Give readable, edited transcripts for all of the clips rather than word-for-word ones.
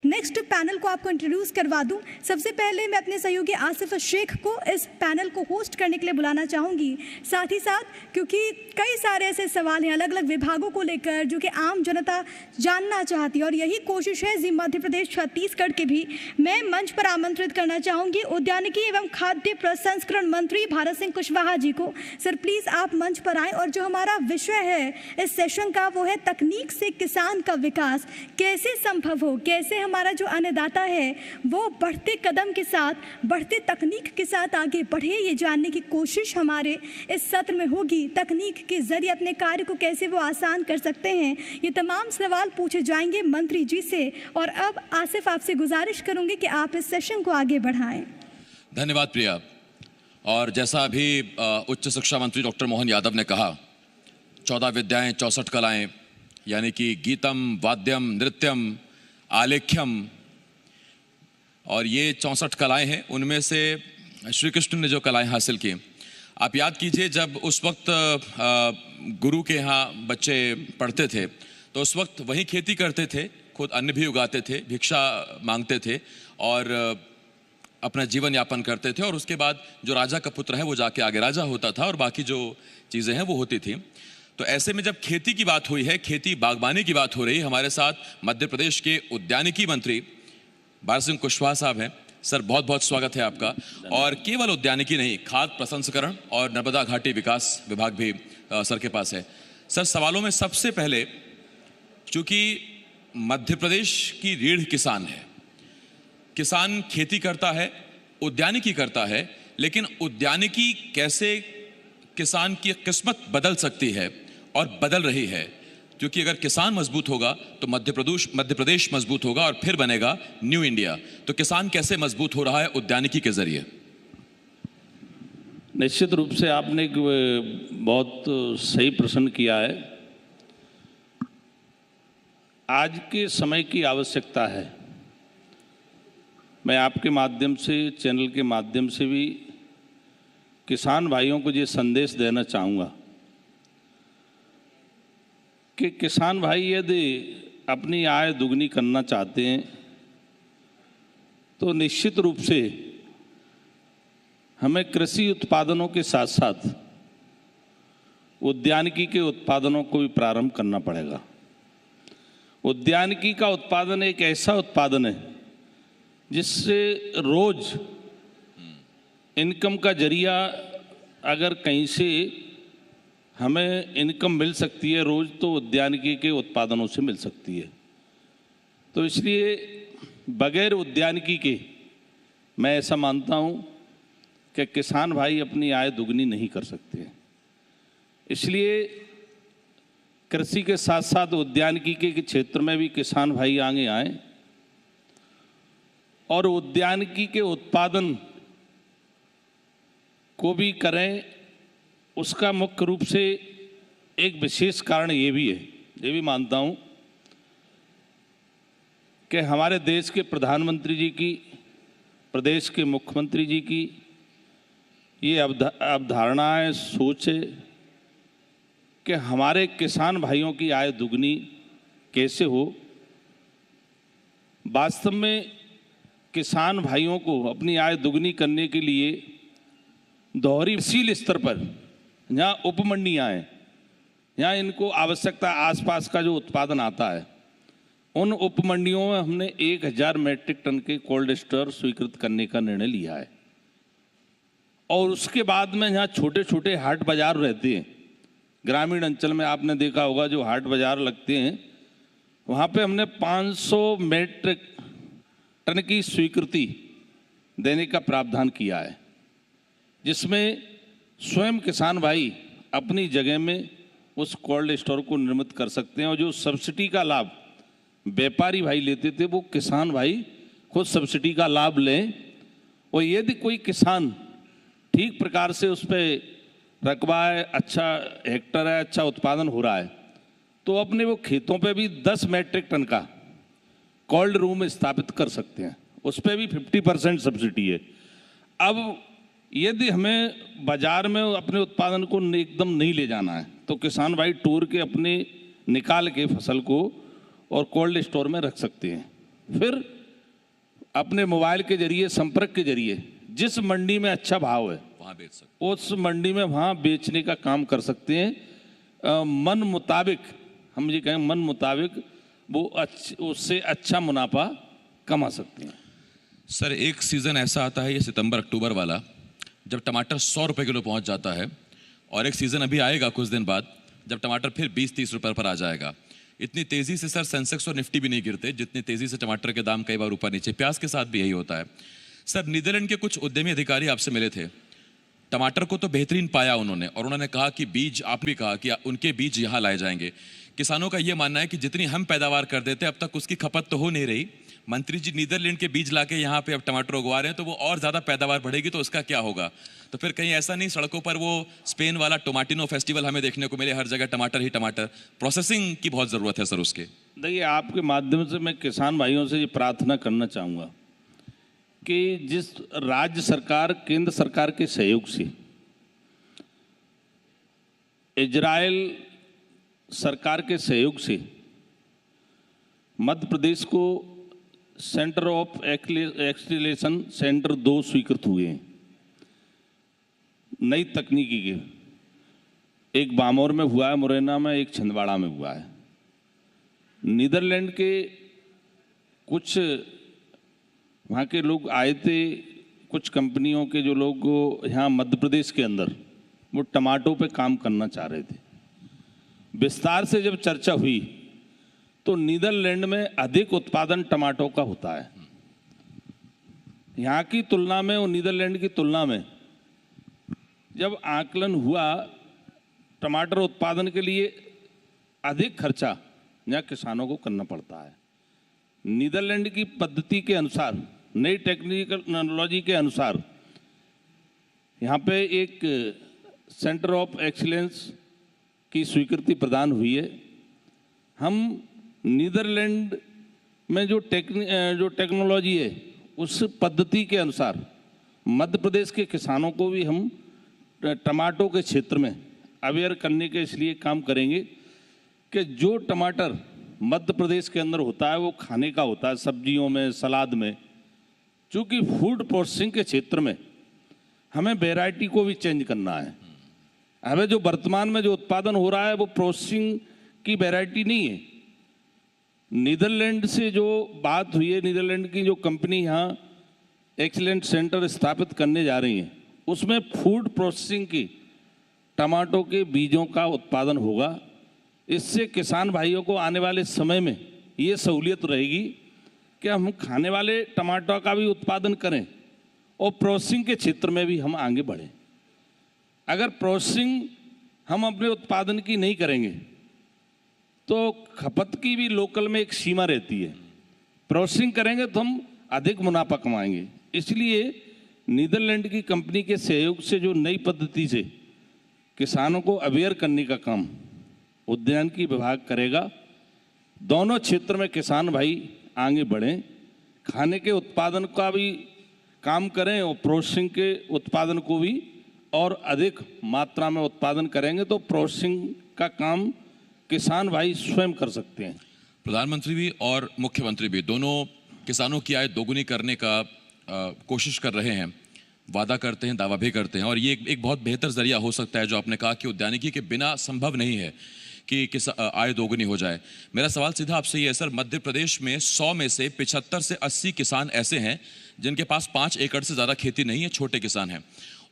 Next panel को आपको introduce करवा दूं। सबसे पहले मैं अपने सहयोगी आसिफ शेख को इस पैनल को होस्ट करने के लिए बुलाना चाहूँगी। साथ ही साथ क्योंकि कई सारे ऐसे सवाल हैं अलग अलग विभागों को लेकर जो कि आम जनता जानना चाहती है और यही कोशिश है जी मध्य प्रदेश छत्तीसगढ़ के भी। मैं मंच पर आमंत्रित करना चाहूँगी उद्यानिकी एवं खाद्य प्रसंस्करण मंत्री भारत सिंह कुशवाहा जी को। सर प्लीज़ आप मंच पर आएँ और जो हमारा विषय है इस सेशन का वो है तकनीक से किसान का विकास कैसे संभव हो, कैसे हमारा जो अन्नदाता है वो बढ़ते कदम के साथ बढ़ते तकनीक के साथ आगे बढ़े, ये जानने की कोशिश हमारे इस सत्र में होगी। तकनीक के जरिए अपने कार्य को कैसे वो आसान कर सकते हैं, ये तमाम सवाल पूछे जाएंगे मंत्री जी से। और अब आसिफ आपसे गुजारिश करूंगी कि आप इस सेशन को आगे बढ़ाएं। धन्यवाद प्रिया। और जैसा अभी उच्च शिक्षा मंत्री डॉक्टर मोहन यादव ने कहा, 14 विद्याएं 64 कलाएं, यानी कि गीतम, वाद्यम, नृत्यम, आलेख्यम, और ये 64 कलाएं हैं। उनमें से श्री कृष्ण ने जो कलाएं हासिल की, आप याद कीजिए जब उस वक्त गुरु के यहाँ बच्चे पढ़ते थे तो उस वक्त वहीं खेती करते थे, खुद अन्न भी उगाते थे, भिक्षा मांगते थे और अपना जीवन यापन करते थे। और उसके बाद जो राजा का पुत्र है वो जाके आगे राजा होता था और बाकी जो चीज़ें हैं वो होती थी। तो ऐसे में जब खेती की बात हुई है, खेती बागवानी की बात हो रही है, हमारे साथ मध्य प्रदेश के उद्यानिकी मंत्री भारत सिंह कुशवाहा साहब हैं। सर बहुत बहुत स्वागत है आपका। और केवल उद्यानिकी नहीं, खाद्य प्रसंस्करण और नर्मदा घाटी विकास विभाग भी सर के पास है। सर सवालों में सबसे पहले, चूंकि मध्य प्रदेश की रीढ़ किसान है, किसान खेती करता है, उद्यानिकी करता है, लेकिन उद्यानिकी कैसे किसान की किस्मत बदल सकती है और बदल रही है, क्योंकि अगर किसान मजबूत होगा तो मध्य प्रदेश मजबूत होगा और फिर बनेगा न्यू इंडिया। तो किसान कैसे मजबूत हो रहा है उद्यानिकी के जरिए? निश्चित रूप से आपने एक बहुत सही प्रश्न किया है। आज के समय की आवश्यकता है। मैं आपके माध्यम से, चैनल के माध्यम से भी किसान भाइयों को ये संदेश देना चाहूँगा कि किसान भाई यदि अपनी आय दुगनी करना चाहते हैं तो निश्चित रूप से हमें कृषि उत्पादनों के साथ साथ उद्यानिकी के उत्पादनों को भी प्रारंभ करना पड़ेगा। उद्यानिकी का उत्पादन एक ऐसा उत्पादन है जिससे रोज इनकम का जरिया, अगर कहीं से हमें इनकम मिल सकती है रोज, तो उद्यानिकी के उत्पादनों से मिल सकती है। तो इसलिए बगैर उद्यानिकी के मैं ऐसा मानता हूँ कि किसान भाई अपनी आय दुगनी नहीं कर सकते। इसलिए कृषि के साथ साथ उद्यानिकी के क्षेत्र में भी किसान भाई आगे आए और उद्यानिकी के उत्पादन को भी करें। उसका मुख्य रूप से एक विशेष कारण ये भी है, ये भी मानता हूँ कि हमारे देश के प्रधानमंत्री जी की, प्रदेश के मुख्यमंत्री जी की ये अवधारणा है, सोच है कि हमारे किसान भाइयों की आय दुगनी कैसे हो। वास्तव में किसान भाइयों को अपनी आय दुगनी करने के लिए दोहरी तहसील स्तर पर जहाँ उपमंडियाँ हैं, यहाँ इनको आवश्यकता आसपास का जो उत्पादन आता है, उन उपमंडियों में हमने 1000 मैट्रिक टन के कोल्ड स्टोर स्वीकृत करने का निर्णय लिया है। और उसके बाद में जहाँ छोटे छोटे हाट बाजार रहते हैं, ग्रामीण अंचल में आपने देखा होगा जो हाट बाजार लगते हैं, वहाँ पे हमने 500 मैट्रिक टन की स्वीकृति देने का प्रावधान किया है, जिसमें स्वयं किसान भाई अपनी जगह में उस कोल्ड स्टोर को निर्मित कर सकते हैं। और जो सब्सिडी का लाभ व्यापारी भाई लेते थे, वो किसान भाई खुद सब्सिडी का लाभ लें। और यदि कोई किसान ठीक प्रकार से उस पर रकबा है, अच्छा हेक्टर है, अच्छा उत्पादन हो रहा है, तो अपने वो खेतों पे भी 10 मैट्रिक टन का कोल्ड रूम स्थापित कर सकते हैं। उस पर भी 50% सब्सिडी है। अब यदि हमें बाजार में अपने उत्पादन को एकदम नहीं ले जाना है तो किसान भाई टूर के अपने निकाल के फसल को और कोल्ड स्टोर में रख सकते हैं। फिर अपने मोबाइल के जरिए, संपर्क के जरिए जिस मंडी में अच्छा भाव है वहां बेच सकते उस मंडी में वहाँ बेचने का काम कर सकते हैं। मन मुताबिक, हम ये कहें मन मुताबिक, वो उससे अच्छा मुनाफा कमा सकते हैं। सर, एक सीज़न ऐसा आता है ये सितंबर अक्टूबर वाला, जब टमाटर 100 रुपये किलो पहुंच जाता है, और एक सीज़न अभी आएगा कुछ दिन बाद जब टमाटर फिर 20-30 रुपये पर आ जाएगा। इतनी तेज़ी से सर सेंसेक्स और निफ्टी भी नहीं गिरते जितनी तेज़ी से टमाटर के दाम कई बार ऊपर नीचे। प्याज के साथ भी यही होता है। सर, नीदरलैंड के कुछ उद्यमी अधिकारी आपसे मिले थे, टमाटर को तो बेहतरीन पाया उन्होंने, और उन्होंने कहा कि बीज, आपने भी कहा कि उनके बीज यहाँ लाए जाएंगे। किसानों का ये मानना है कि जितनी हम पैदावार कर देते अब तक उसकी खपत तो हो नहीं रही। मंत्री जी नीदरलैंड के बीज लाके यहाँ पे अब टमाटर उगवा रहे हैं, तो वो और ज़्यादा पैदावार बढ़ेगी, तो उसका क्या होगा? तो फिर कहीं ऐसा नहीं सड़कों पर वो स्पेन वाला टोमाटिनो फेस्टिवल हमें देखने को मिले, हर जगह टमाटर ही टमाटर। प्रोसेसिंग की बहुत ज़रूरत है सर उसके। देखिए, आपके माध्यम से मैं किसान भाइयों से ये प्रार्थना करना चाहूँगा कि जिस राज्य सरकार, केंद्र सरकार के सहयोग से इजराइल सरकार के सहयोग से मध्य प्रदेश को सेंटर ऑफ एक्सीलेशन सेंटर 2 स्वीकृत हुए हैं नई तकनीकी के। एक बामौर में हुआ है, मुरैना में, एक छिंदवाड़ा में हुआ है। नीदरलैंड के कुछ वहाँ के लोग आए थे, कुछ कंपनियों के जो लोग यहाँ मध्य प्रदेश के अंदर वो टमाटो पे काम करना चाह रहे थे। विस्तार से जब चर्चा हुई तो नीदरलैंड में अधिक उत्पादन टमाटो का होता है यहाँ की तुलना में और नीदरलैंड की तुलना में। जब आकलन हुआ, टमाटर उत्पादन के लिए अधिक खर्चा यहाँ किसानों को करना पड़ता है। नीदरलैंड की पद्धति के अनुसार, नई टेक्नोलॉजी के अनुसार यहाँ पे एक सेंटर ऑफ एक्सीलेंस की स्वीकृति प्रदान हुई है। हम नीदरलैंड में जो टेक्नोलॉजी है उस पद्धति के अनुसार मध्य प्रदेश के किसानों को भी हम टमाटो के क्षेत्र में अवेयर करने के इसलिए काम करेंगे कि जो टमाटर मध्य प्रदेश के अंदर होता है वो खाने का होता है, सब्जियों में, सलाद में। चूँकि फूड प्रोसेसिंग के क्षेत्र में हमें वैरायटी को भी चेंज करना है। हमें जो वर्तमान में जो उत्पादन हो रहा है वो प्रोसेसिंग की वैरायटी नहीं है। नीदरलैंड से जो बात हुई है, नीदरलैंड की जो कंपनी यहाँ एक्सीलेंट सेंटर स्थापित करने जा रही है, उसमें फूड प्रोसेसिंग की टमाटो के बीजों का उत्पादन होगा। इससे किसान भाइयों को आने वाले समय में ये सहूलियत रहेगी कि हम खाने वाले टमाटर का भी उत्पादन करें और प्रोसेसिंग के क्षेत्र में भी हम आगे बढ़ें। अगर प्रोसेसिंग हम अपने उत्पादन की नहीं करेंगे तो खपत की भी लोकल में एक सीमा रहती है। प्रोसेसिंग करेंगे तो हम अधिक मुनाफा कमाएंगे। इसलिए नीदरलैंड की कंपनी के सहयोग से जो नई पद्धति से किसानों को अवेयर करने का काम उद्यानिकी विभाग करेगा, दोनों क्षेत्र में किसान भाई आगे बढ़ें, खाने के उत्पादन का भी काम करें और प्रोसेसिंग के उत्पादन को भी और अधिक मात्रा में उत्पादन करेंगे तो प्रोसेसिंग का काम किसान भाई स्वयं कर सकते हैं। प्रधानमंत्री भी और मुख्यमंत्री भी दोनों किसानों की आय दोगुनी करने का कोशिश कर रहे हैं, वादा करते हैं, दावा भी करते हैं, और ये एक बहुत बेहतर जरिया हो सकता है जो आपने कहा कि उद्यानिकी के बिना संभव नहीं है कि आय दोगुनी हो जाए। मेरा सवाल सीधा आपसे ये है सर, मध्य प्रदेश में 100 में से 75 से 80 किसान ऐसे हैं जिनके पास 5 एकड़ से ज़्यादा खेती नहीं है, छोटे किसान हैं।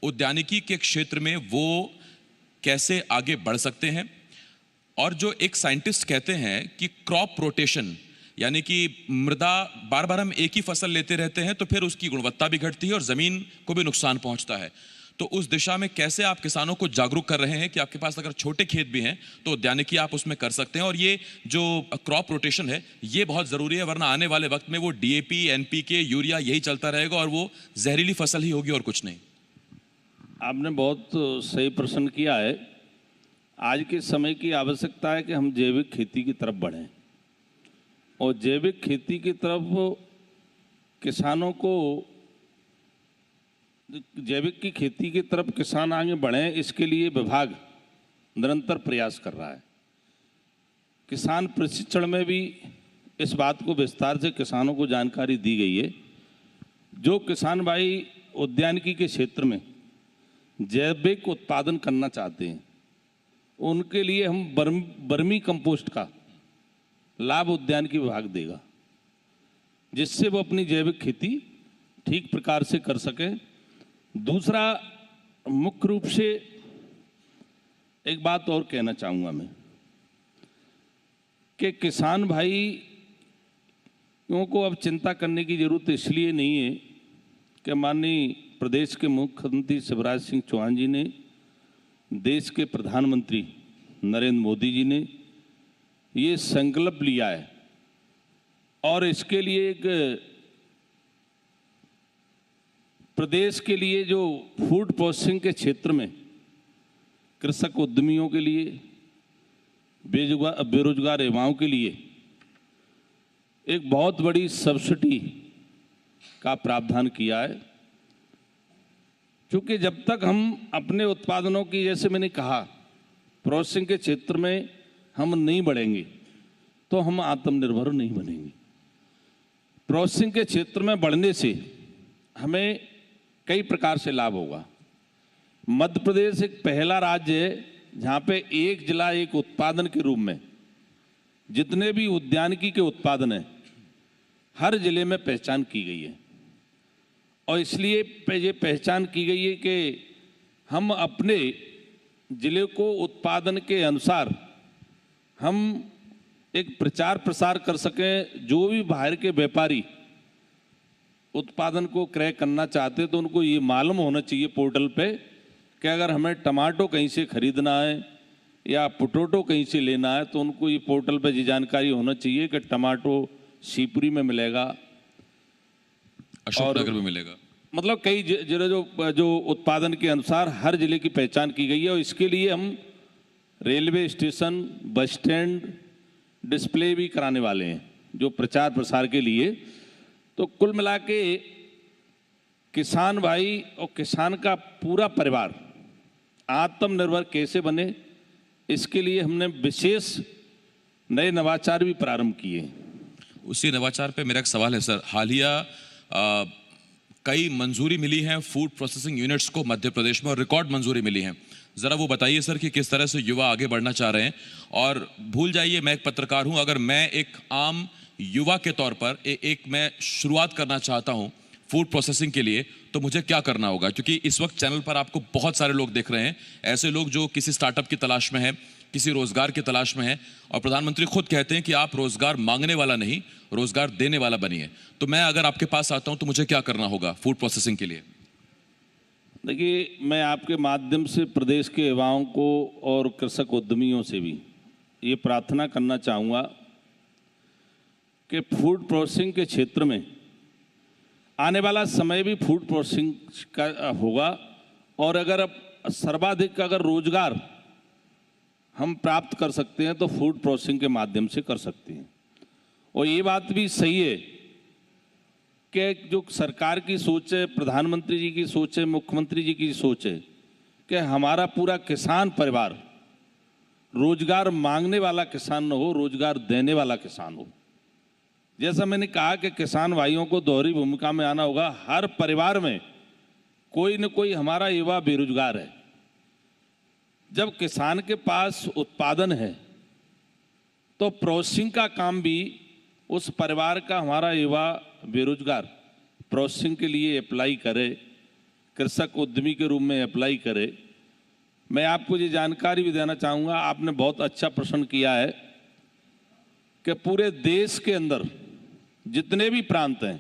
उद्यानिकी के क्षेत्र में वो कैसे आगे बढ़ सकते हैं? और जो एक साइंटिस्ट कहते हैं कि क्रॉप रोटेशन, यानी कि मृदा बार बार हम एक ही फसल लेते रहते हैं तो फिर उसकी गुणवत्ता भी घटती है और ज़मीन को भी नुकसान पहुंचता है, तो उस दिशा में कैसे आप किसानों को जागरूक कर रहे हैं कि आपके पास अगर छोटे खेत भी हैं तो उद्यानिकी आप उसमें कर सकते हैं, और ये जो क्रॉप रोटेशन है ये बहुत ज़रूरी है, वरना आने वाले वक्त में वो DAP, NPK, यूरिया यही चलता रहेगा और वो जहरीली फसल ही होगी और कुछ नहीं। आपने बहुत सही प्रश्न किया है। आज के समय की आवश्यकता है कि हम जैविक खेती की तरफ बढ़ें, और जैविक खेती की तरफ किसानों को, जैविक की खेती की तरफ किसान आगे बढ़ें, इसके लिए विभाग निरंतर प्रयास कर रहा है। किसान प्रशिक्षण में भी इस बात को विस्तार से किसानों को जानकारी दी गई है। जो किसान भाई उद्यानिकी के क्षेत्र में जैविक उत्पादन करना चाहते हैं, उनके लिए हम बर्मी कंपोस्ट का लाभ उद्यानिकी विभाग देगा, जिससे वो अपनी जैविक खेती ठीक प्रकार से कर सकें। दूसरा, मुख्य रूप से एक बात और कहना चाहूँगा मैं कि किसान भाइयों को अब चिंता करने की जरूरत इसलिए नहीं है कि माननीय प्रदेश के मुख्यमंत्री शिवराज सिंह चौहान जी ने, देश के प्रधानमंत्री नरेंद्र मोदी जी ने ये संकल्प लिया है और इसके लिए एक प्रदेश के लिए जो फूड प्रोसेसिंग के क्षेत्र में कृषक उद्यमियों के लिए, बेरोजगार युवाओं के लिए एक बहुत बड़ी सब्सिडी का प्रावधान किया है। क्योंकि जब तक हम अपने उत्पादनों की, जैसे मैंने कहा, प्रोसेसिंग के क्षेत्र में हम नहीं बढ़ेंगे तो हम आत्मनिर्भर नहीं बनेंगे। प्रोसेसिंग के क्षेत्र में बढ़ने से हमें कई प्रकार से लाभ होगा। मध्य प्रदेश एक पहला राज्य है जहाँ पे एक जिला एक उत्पादन के रूप में जितने भी उद्यानिकी के उत्पादन हैं हर जिले में पहचान की गई है। और इसलिए ये पहचान की गई है कि हम अपने जिले को उत्पादन के अनुसार हम एक प्रचार प्रसार कर सकें। जो भी बाहर के व्यापारी उत्पादन को क्रय करना चाहते हैं तो उनको ये मालूम होना चाहिए पोर्टल पे कि अगर हमें टमाटो कहीं से खरीदना है या पोटैटो कहीं से लेना है तो उनको ये पोर्टल पे ये जानकारी होना चाहिए कि टमाटो शिवपुरी में मिलेगा, अशोकनगर में मिलेगा। मतलब कई जिले जो उत्पादन के अनुसार हर जिले की पहचान की गई है। और इसके लिए हम railway station, bus stand display भी कराने वाले हैं जो प्रचार प्रसार के लिए। तो कुल मिला के किसान भाई और किसान का पूरा परिवार आत्मनिर्भर कैसे बने, इसके लिए हमने विशेष नए नवाचार भी प्रारंभ किए हैं। उसी नवाचार पे मेरा एक सवाल है सर। हालिया कई मंजूरी मिली है फूड प्रोसेसिंग यूनिट्स को मध्य प्रदेश में और रिकॉर्ड मंजूरी मिली है। ज़रा वो बताइए सर कि किस तरह से युवा आगे बढ़ना चाह रहे हैं। और भूल जाइए मैं एक पत्रकार हूं, अगर मैं एक आम युवा के तौर पर मैं शुरुआत करना चाहता हूं फूड प्रोसेसिंग के लिए तो मुझे क्या करना होगा? क्योंकि इस वक्त चैनल पर आपको बहुत सारे लोग देख रहे हैं, ऐसे लोग जो किसी स्टार्टअप की तलाश में है, किसी रोजगार की तलाश में है। और प्रधानमंत्री खुद कहते हैं कि आप रोजगार मांगने वाला नहीं, रोजगार देने वाला बनिए। तो मैं अगर आपके पास आता हूं तो मुझे क्या करना होगा फूड प्रोसेसिंग के लिए? देखिए, मैं आपके माध्यम से प्रदेश के युवाओं को और कृषक उद्यमियों से भी ये प्रार्थना करना चाहूँगा कि फूड प्रोसेसिंग के क्षेत्र में आने वाला समय भी फूड प्रोसेसिंग का होगा। और अगर सर्वाधिक अगर रोजगार हम प्राप्त कर सकते हैं तो फूड प्रोसेसिंग के माध्यम से कर सकते हैं। और ये बात भी सही है कि जो सरकार की सोच है, प्रधानमंत्री जी की सोच है, मुख्यमंत्री जी की सोच है कि हमारा पूरा किसान परिवार रोजगार मांगने वाला किसान न हो, रोजगार देने वाला किसान हो। जैसा मैंने कहा कि किसान भाइयों को दोहरी भूमिका में आना होगा। हर परिवार में कोई न कोई हमारा युवा बेरोजगार है। जब किसान के पास उत्पादन है तो प्रोसेसिंग का काम भी उस परिवार का हमारा युवा बेरोजगार प्रोसेसिंग के लिए अप्लाई करे, कृषक उद्यमी के रूप में अप्लाई करे। मैं आपको ये जानकारी भी देना चाहूँगा, आपने बहुत अच्छा प्रश्न किया है कि पूरे देश के अंदर जितने भी प्रांत हैं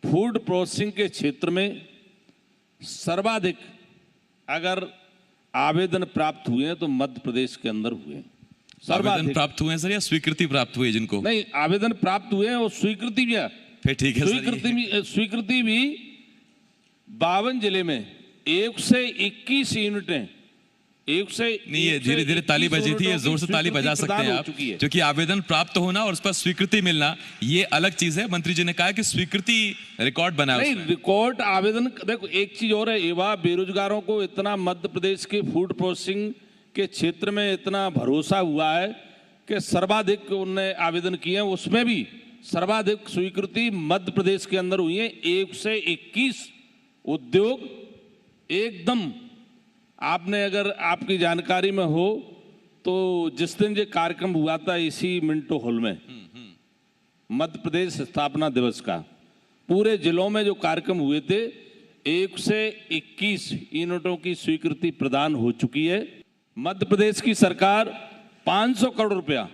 फूड प्रोसेसिंग के क्षेत्र में सर्वाधिक अगर आवेदन प्राप्त हुए हैं तो मध्य प्रदेश के अंदर हुए हैं। आवेदन प्राप्त हुए हैं सर या स्वीकृति प्राप्त हुई है? जिनको नहीं, आवेदन प्राप्त हुए हैं और स्वीकृति भी है। फिर ठीक है। स्वीकृति भी 52 जिले में 121 यूनिटें, नहीं, ये धीरे धीरे ताली बजी थी, ये जोर से ताली बजा सकते हैं आप, क्योंकि आवेदन प्राप्त होना और उस पर स्वीकृति मिलना ये अलग चीज है। मंत्री जी ने कहा कि स्वीकृति रिकॉर्ड बना है। नहीं, रिकॉर्ड आवेदन। देखो, एक चीज और है, युवा बेरोजगारों को इतना मध्य प्रदेश के फूड प्रोसेसिंग के क्षेत्र में इतना भरोसा हुआ है कि सर्वाधिक उनने आवेदन किए हैं, उसमें भी सर्वाधिक स्वीकृति मध्य प्रदेश के अंदर हुई है। 1 से 21 उद्योग एकदम, आपने अगर आपकी जानकारी में हो तो जिस दिन ये कार्यक्रम हुआ था इसी मिंटो हॉल में, मध्य प्रदेश स्थापना दिवस का, पूरे जिलों में जो कार्यक्रम हुए थे 1 से 21 यूनिटों की स्वीकृति प्रदान हो चुकी है। मध्य प्रदेश की सरकार 500 करोड़ रुपया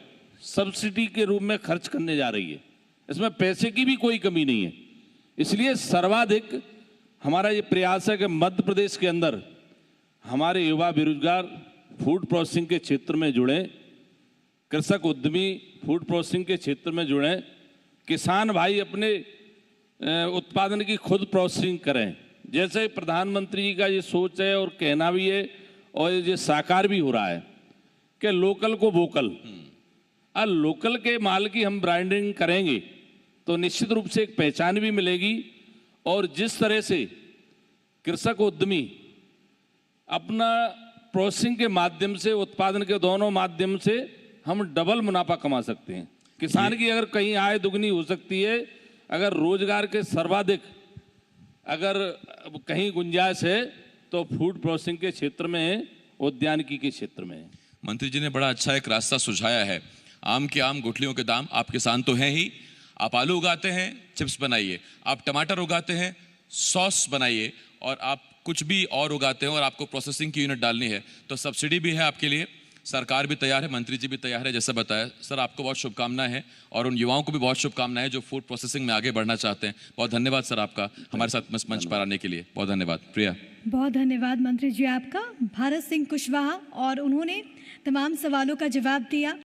सब्सिडी के रूप में खर्च करने जा रही है। इसमें पैसे की भी कोई कमी नहीं है। इसलिए सर्वाधिक हमारा ये प्रयास है कि मध्य प्रदेश के अंदर हमारे युवा बेरोजगार फूड प्रोसेसिंग के क्षेत्र में जुड़े, कृषक उद्यमी फूड प्रोसेसिंग के क्षेत्र में जुड़े, किसान भाई अपने उत्पादन की खुद प्रोसेसिंग करें। जैसे प्रधानमंत्री जी का ये सोच है और कहना भी है और ये साकार भी हो रहा है कि लोकल को वोकल, और लोकल के माल की हम ब्रांडिंग करेंगे तो निश्चित रूप से एक पहचान भी मिलेगी। और जिस तरह से कृषक उद्यमी अपना प्रोसेसिंग के माध्यम से, उत्पादन के दोनों माध्यम से हम डबल मुनाफा कमा सकते हैं। किसान की अगर कहीं आय दुगनी हो सकती है, अगर रोजगार के सर्वाधिक अगर कहीं गुंजाइश है तो फूड प्रोसेसिंग के क्षेत्र में है, उद्यानिकी के क्षेत्र में है। मंत्री जी ने बड़ा अच्छा एक रास्ता सुझाया है। आम के आम गुठलियों के दाम, आप किसान तो हैं ही, आप आलू उगाते हैं चिप्स बनाइए, आप टमाटर उगाते हैं सॉस बनाइए, और आप कुछ भी और उगाते हैं और आपको प्रोसेसिंग की यूनिट डालनी है तो सब्सिडी भी है आपके लिए, सरकार भी तैयार है, मंत्री जी भी तैयार है। जैसा बताया सर, आपको बहुत शुभकामनाएं हैं और उन युवाओं को भी बहुत शुभकामनाएं हैं जो फूड प्रोसेसिंग में आगे बढ़ना चाहते हैं। बहुत धन्यवाद सर आपका हमारे साथ मंच पर आने के लिए, बहुत धन्यवाद। प्रिया, बहुत धन्यवाद मंत्री जी आपका, भारत सिंह कुशवाहा, और उन्होंने तमाम सवालों का जवाब दिया।